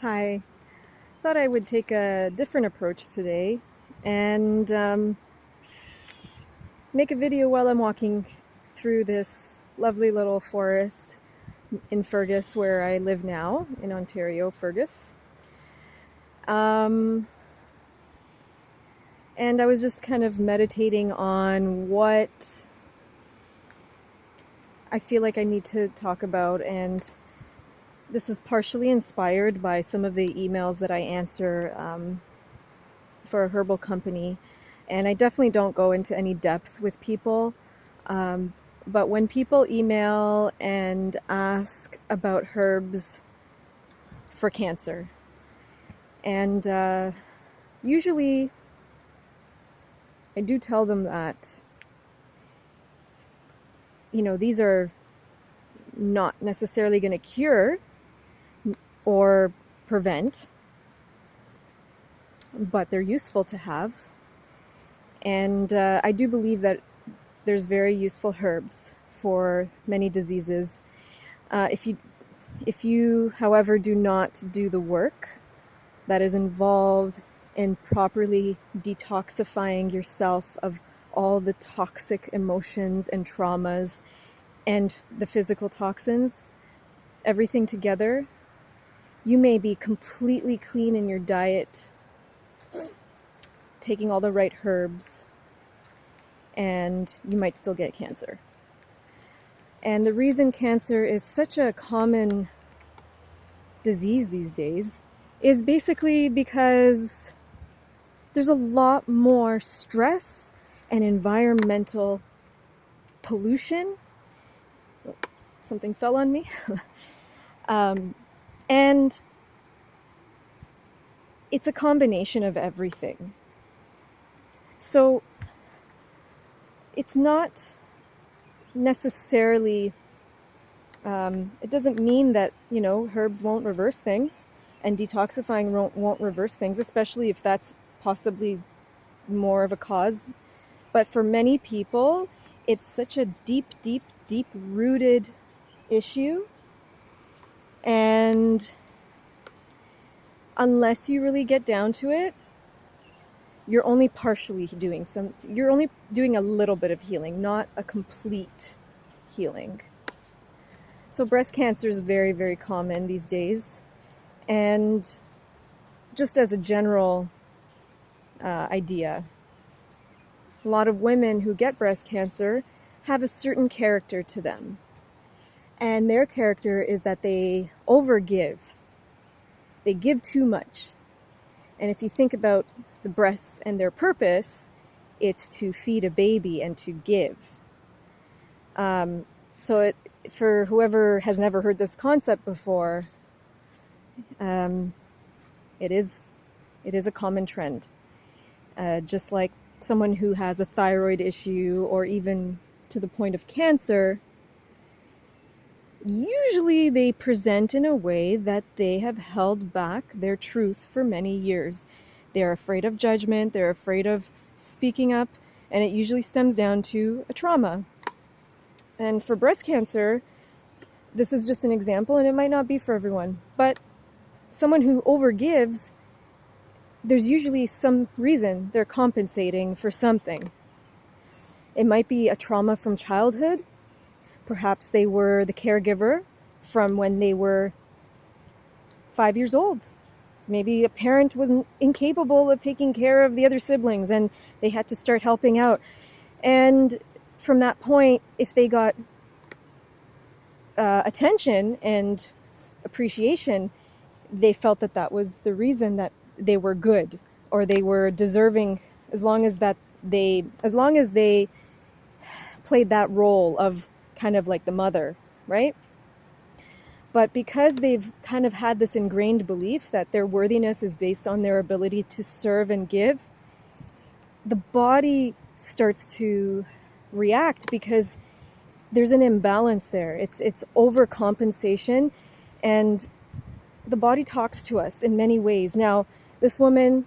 Hi. Thought I would take a different approach today and make a video while I'm walking through this lovely little forest in Fergus, where I live now, in Ontario, Fergus. Um, and I was just kind of meditating on what I feel like I need to talk about, and this is partially inspired by some of the emails that I answer for a herbal company. And I definitely don't go into any depth with people. But when people email and ask about herbs for cancer, and usually I do tell them that, these are not necessarily going to cure or prevent, but they're useful to have. And I do believe that there's very useful herbs for many diseases. If you, however, do not do the work that is involved in properly detoxifying yourself of all the toxic emotions and traumas and the physical toxins, everything together, you may be completely clean in your diet, taking all the right herbs, and you might still get cancer. And the reason cancer is such a common disease these days is basically because there's a lot more stress and environmental pollution. Something fell on me. And it's a combination of everything. So it's not necessarily, it doesn't mean that, herbs won't reverse things and detoxifying won't reverse things, especially if that's possibly more of a cause. But for many people, it's such a deep rooted issue. And unless you really get down to it, you're only you're only doing a little bit of healing, not a complete healing. So breast cancer is very, very common these days. And just as a general idea, a lot of women who get breast cancer have a certain character to them. And their character is that they overgive. They give too much. And if you think about the breasts and their purpose, it's to feed a baby and to give. For whoever has never heard this concept before, it is a common trend. Just like someone who has a thyroid issue or even to the point of cancer, usually they present in a way that they have held back their truth for many years. They're afraid of judgment, they're afraid of speaking up, and it usually stems down to a trauma. And for breast cancer, this is just an example, and it might not be for everyone, but someone who overgives, there's usually some reason they're compensating for something. It might be a trauma from childhood. Perhaps they were the caregiver from when they were 5 years old. Maybe a parent was incapable of taking care of the other siblings and they had to start helping out. And from that point, if they got attention and appreciation, they felt that that was the reason that they were good or they were deserving, as long as they played that role of kind of like the mother, right? But because they've kind of had this ingrained belief that their worthiness is based on their ability to serve and give, the body starts to react because there's an imbalance there. It's overcompensation, and the body talks to us in many ways. Now, this woman,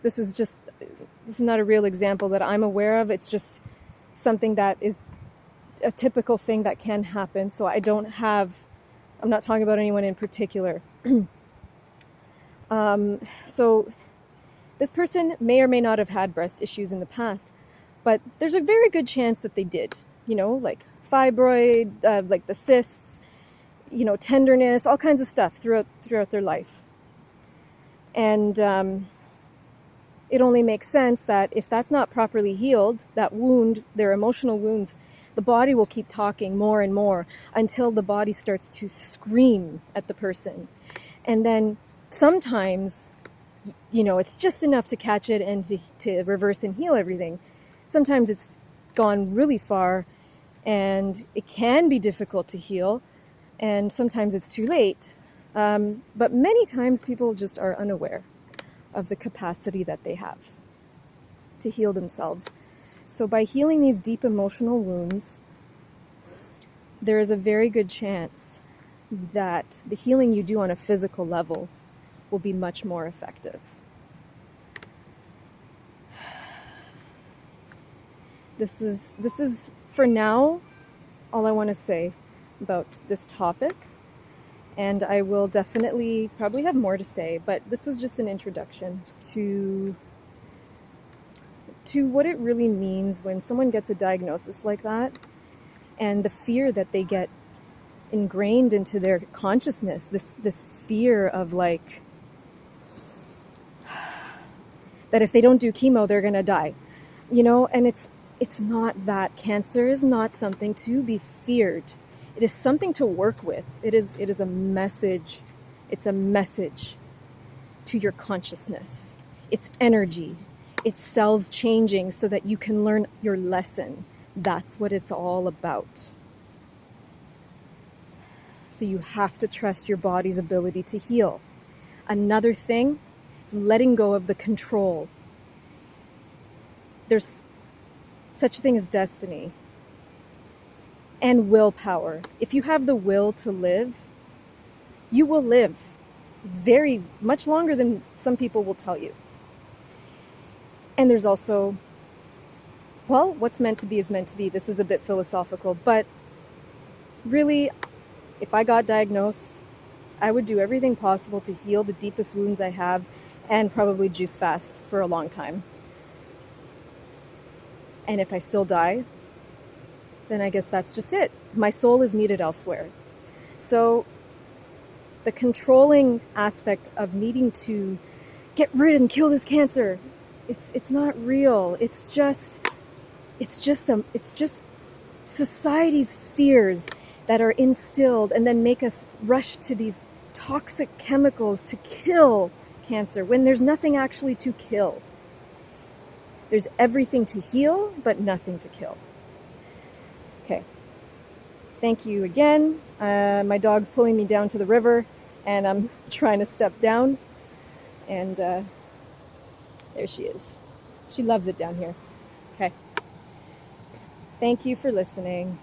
this is not a real example that I'm aware of. It's just something that is a typical thing that can happen. So I'm not talking about anyone in particular. So this person may or may not have had breast issues in the past, but there's a very good chance that they did, like fibroid, like the cysts, tenderness, all kinds of stuff throughout their life. And it only makes sense that if that's not properly healed, that wound, their emotional wounds, the body will keep talking more and more until the body starts to scream at the person. And then sometimes, it's just enough to catch it and to reverse and heal everything. Sometimes it's gone really far and it can be difficult to heal, and sometimes it's too late. But many times people just are unaware of the capacity that they have to heal themselves. So by healing these deep emotional wounds, there is a very good chance that the healing you do on a physical level will be much more effective. This is for now all I want to say about this topic, and I will definitely probably have more to say, but this was just an introduction to what it really means when someone gets a diagnosis like that, and the fear that they get ingrained into their consciousness, this fear of like that if they don't do chemo they're gonna die, and it's not that. Cancer is not something to be feared. It is something to work with. It is a message. It's a message to your consciousness. It's energy. It's cells changing so that you can learn your lesson. That's what it's all about. So you have to trust your body's ability to heal. Another thing is letting go of the control. There's such a thing as destiny and willpower. If you have the will to live, you will live very much longer than some people will tell you. And there's also, what's meant to be is meant to be. This is a bit philosophical, but really, if I got diagnosed, I would do everything possible to heal the deepest wounds I have and probably juice fast for a long time. And if I still die, then I guess that's just it. My soul is needed elsewhere. So the controlling aspect of needing to get rid and kill this cancer, it's not real. It's just society's fears that are instilled and then make us rush to these toxic chemicals to kill cancer when there's nothing actually to kill. There's everything to heal, but nothing to kill. Okay. Thank you again. My dog's pulling me down to the river, and I'm trying to step down. And there she is. She loves it down here. Okay. Thank you for listening.